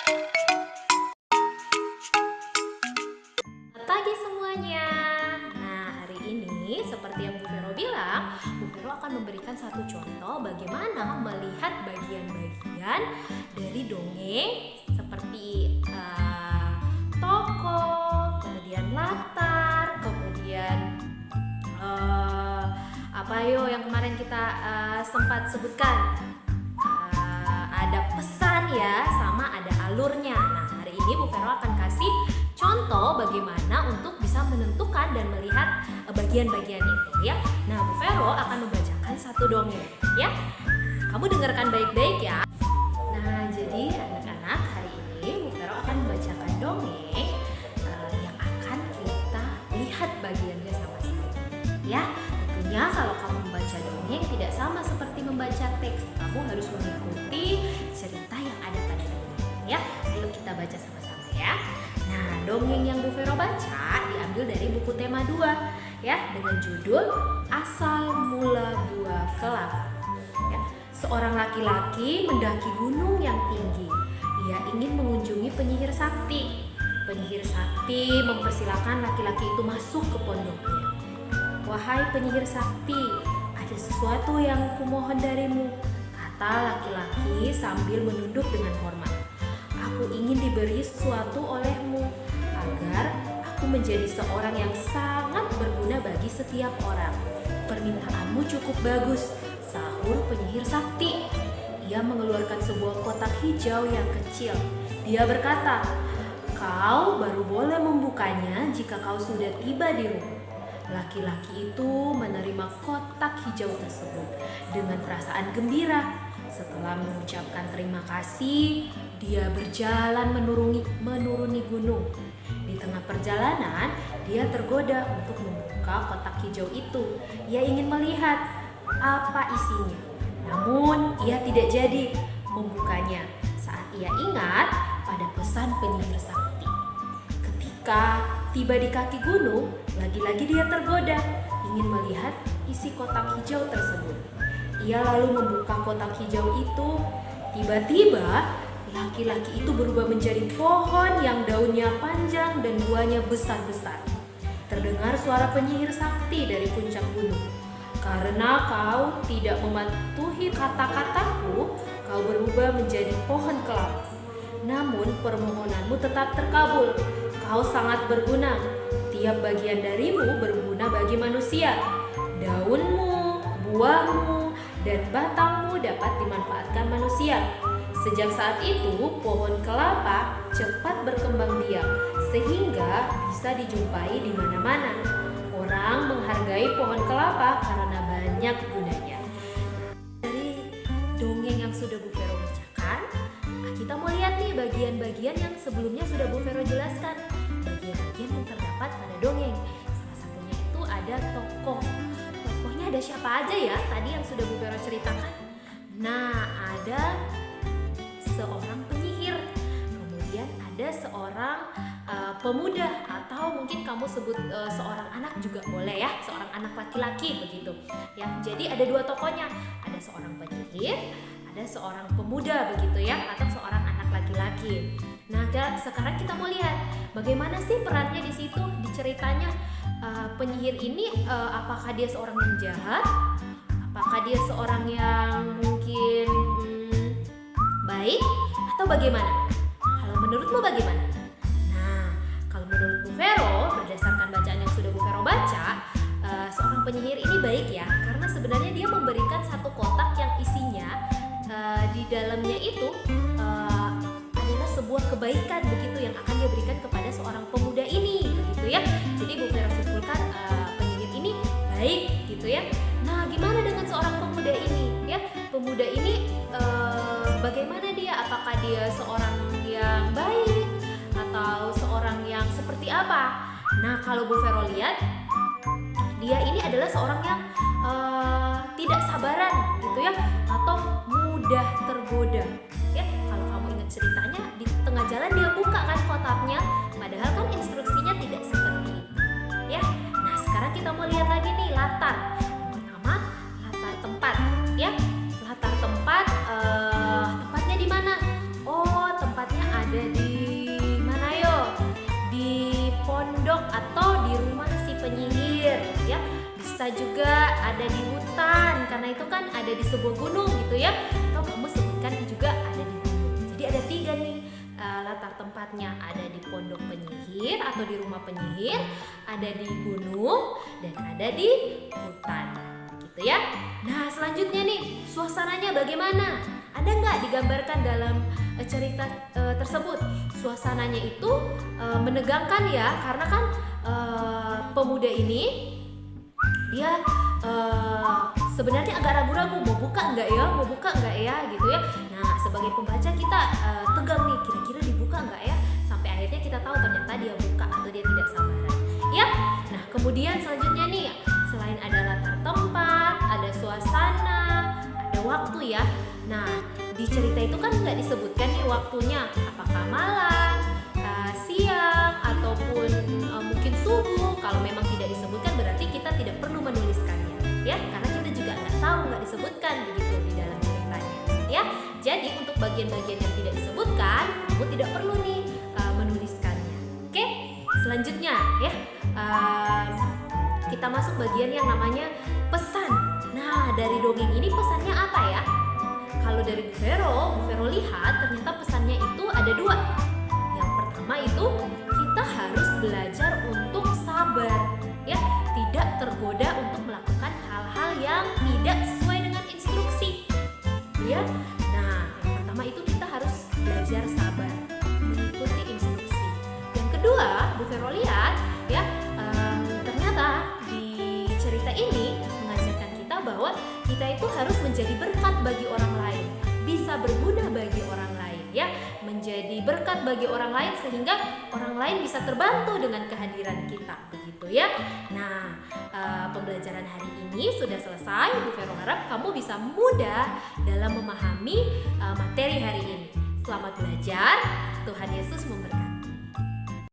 Selamat pagi semuanya. Nah, hari ini seperti yang Bu Vero bilang, Bu Vero akan memberikan satu contoh bagaimana melihat bagian-bagian dari dongeng seperti tokoh, kemudian latar, kemudian yang kemarin kita sempat sebutkan. Ada pesan ya, sama ada alurnya. Nah, hari ini Bu Vero akan kasih contoh bagaimana untuk bisa menentukan dan melihat bagian-bagian itu ya. Nah, Bu Vero akan membacakan satu dongeng ya. Kamu dengarkan baik-baik ya. Nah, jadi anak-anak, hari ini Bu Vero akan membacakan dongeng yang akan kita lihat bagiannya sama-sama ya. Tentunya kalau kamu membaca dongeng tidak sama seperti membaca teks. Kamu harus mengikuti cerita yang ada pada dongeng ya. Ayo kita baca sama-sama ya. Nah, dongeng yang Bu Vero baca diambil dari buku tema 2 ya, dengan judul Asal Mula Buah Kelapa. Ya, seorang laki-laki mendaki gunung yang tinggi. Ia ingin mengunjungi penyihir sakti. Penyihir sakti mempersilahkan laki-laki itu masuk ke pondoknya. "Wahai penyihir sakti, ada sesuatu yang kumohon darimu," kata laki-laki sambil menunduk dengan hormat. "Aku ingin diberi sesuatu olehmu, agar aku menjadi seorang yang sangat berguna bagi setiap orang." "Permintaanmu cukup bagus," sahur penyihir sakti. Ia mengeluarkan sebuah kotak hijau yang kecil. Dia berkata, "Kau baru boleh membukanya jika kau sudah tiba di rumah." Laki-laki itu menerima kotak hijau tersebut dengan perasaan gembira. Setelah mengucapkan terima kasih, dia berjalan menuruni gunung. Di tengah perjalanan, dia tergoda untuk membuka kotak hijau itu. Ia ingin melihat apa isinya. Namun, ia tidak jadi membukanya saat ia ingat pada pesan penyihir sakti. Ketika tiba di kaki gunung, lagi-lagi dia tergoda ingin melihat isi kotak hijau tersebut. Ia lalu membuka kotak hijau itu. Tiba-tiba laki-laki itu berubah menjadi pohon yang daunnya panjang dan buahnya besar-besar. Terdengar suara penyihir sakti dari puncak gunung. "Karena kau tidak mematuhi kata-kataku, kau berubah menjadi pohon kelapa. Namun permohonanmu tetap terkabul. Kau sangat berguna. Tiap bagian darimu berguna bagi manusia. Daunmu, buahmu, dan batangmu dapat dimanfaatkan manusia." Sejak saat itu, pohon kelapa cepat berkembang biak sehingga bisa dijumpai di mana-mana. Orang menghargai pohon kelapa karena banyak gunanya. Dari dongeng yang sudah Bu Vero bacakan, kita mau lihat nih bagian-bagian yang sebelumnya sudah Bu Vero jelaskan. Bagian-bagian yang terdapat pada dongeng. Salah satunya itu ada tokoh. Tokohnya ada siapa aja ya tadi yang sudah Bu Vero ceritakan? Nah, ada seorang penyihir, kemudian ada seorang pemuda, atau mungkin kamu sebut seorang anak juga boleh ya, seorang anak laki-laki begitu ya. Jadi ada dua tokohnya, ada seorang penyihir, ada seorang pemuda begitu ya, atau seorang anak laki-laki. Nah, sekarang kita mau lihat bagaimana sih perannya di situ di ceritanya. Penyihir ini apakah dia seorang yang jahat? Apakah dia seorang yang mungkin baik atau bagaimana? Kalau menurutmu bagaimana? Nah, kalau menurut Bu Vero, berdasarkan bacaan yang sudah Bu Vero baca, seorang penyihir ini baik ya, karena sebenarnya dia memberikan satu kotak yang isinya di dalamnya itu adalah sebuah kebaikan begitu yang akan dia berikan kepada seorang pemuda ini begitu ya. Jadi Bu Vero simpulkan penyihir ini baik gitu ya. Nah, gimana dengan seorang pemuda ini ya? Pemuda ini bagaimana dia? Apakah dia seorang yang baik atau seorang yang seperti apa? Nah, kalau Bu Vero lihat, dia ini adalah seorang yang tidak sabaran gitu ya, atau mudah tergoda ya. Kalau kamu ingat ceritanya, di tengah jalan dia buka kan kotaknya, padahal kan instruksinya tidak seperti itu ya. Nah, sekarang kita mau lihat lagi nih latar. Yang pertama, latar tempat ya. Latar tempat, tempatnya di mana? Oh, tempatnya ada bisa juga ada di hutan karena itu kan ada di sebuah gunung gitu ya. Atau kamu sebutkan juga ada di gunung. Jadi ada 3 nih latar tempatnya, ada di pondok penyihir atau di rumah penyihir, ada di gunung, dan ada di hutan gitu ya. Nah selanjutnya nih, suasananya bagaimana? Ada nggak digambarkan dalam cerita tersebut? Suasananya itu menegangkan ya, karena kan pemuda ini dia sebenarnya agak ragu-ragu mau buka nggak ya gitu ya. Nah sebagai pembaca kita tegang nih, kira-kira dibuka nggak ya, sampai akhirnya kita tahu ternyata dia buka atau dia tidak sabaran ya. Nah kemudian selanjutnya nih, selain ada latar tempat, ada suasana, ada waktu ya. Nah di cerita itu kan nggak disebutkan nih waktunya, apakah malam, siang, ataupun mungkin subuh. Kalau memang tidak disebutkan berarti kita tidak perlu menuliskannya ya, karena kita juga nggak disebutkan begitu di dalam ceritanya ya. Jadi untuk bagian-bagian yang tidak disebutkan, kamu tidak perlu nih menuliskannya. Oke, selanjutnya ya kita masuk bagian yang namanya pesan. Nah dari dongeng ini pesannya apa ya? Kalau dari Bu Vero lihat ternyata pesannya itu ada 2. Yang pertama itu kita harus belajar untuk sabar ya, tidak tergoda untuk melakukan hal-hal yang tidak sesuai dengan instruksi ya. Nah yang pertama itu kita harus belajar sabar, mengikuti instruksi. Yang kedua Bu Vero lihat ya, ternyata di cerita ini mengajarkan kita bahwa kita itu harus menjadi berkat bagi orang lain, bisa berguna bagi orang lain ya, menjadi berkat bagi orang lain sehingga orang lain bisa terbantu dengan kehadiran kita begitu ya. Nah pembelajaran hari ini sudah selesai. Bu Vero harap kamu bisa mudah dalam memahami materi hari ini. Selamat belajar, Tuhan Yesus memberkati.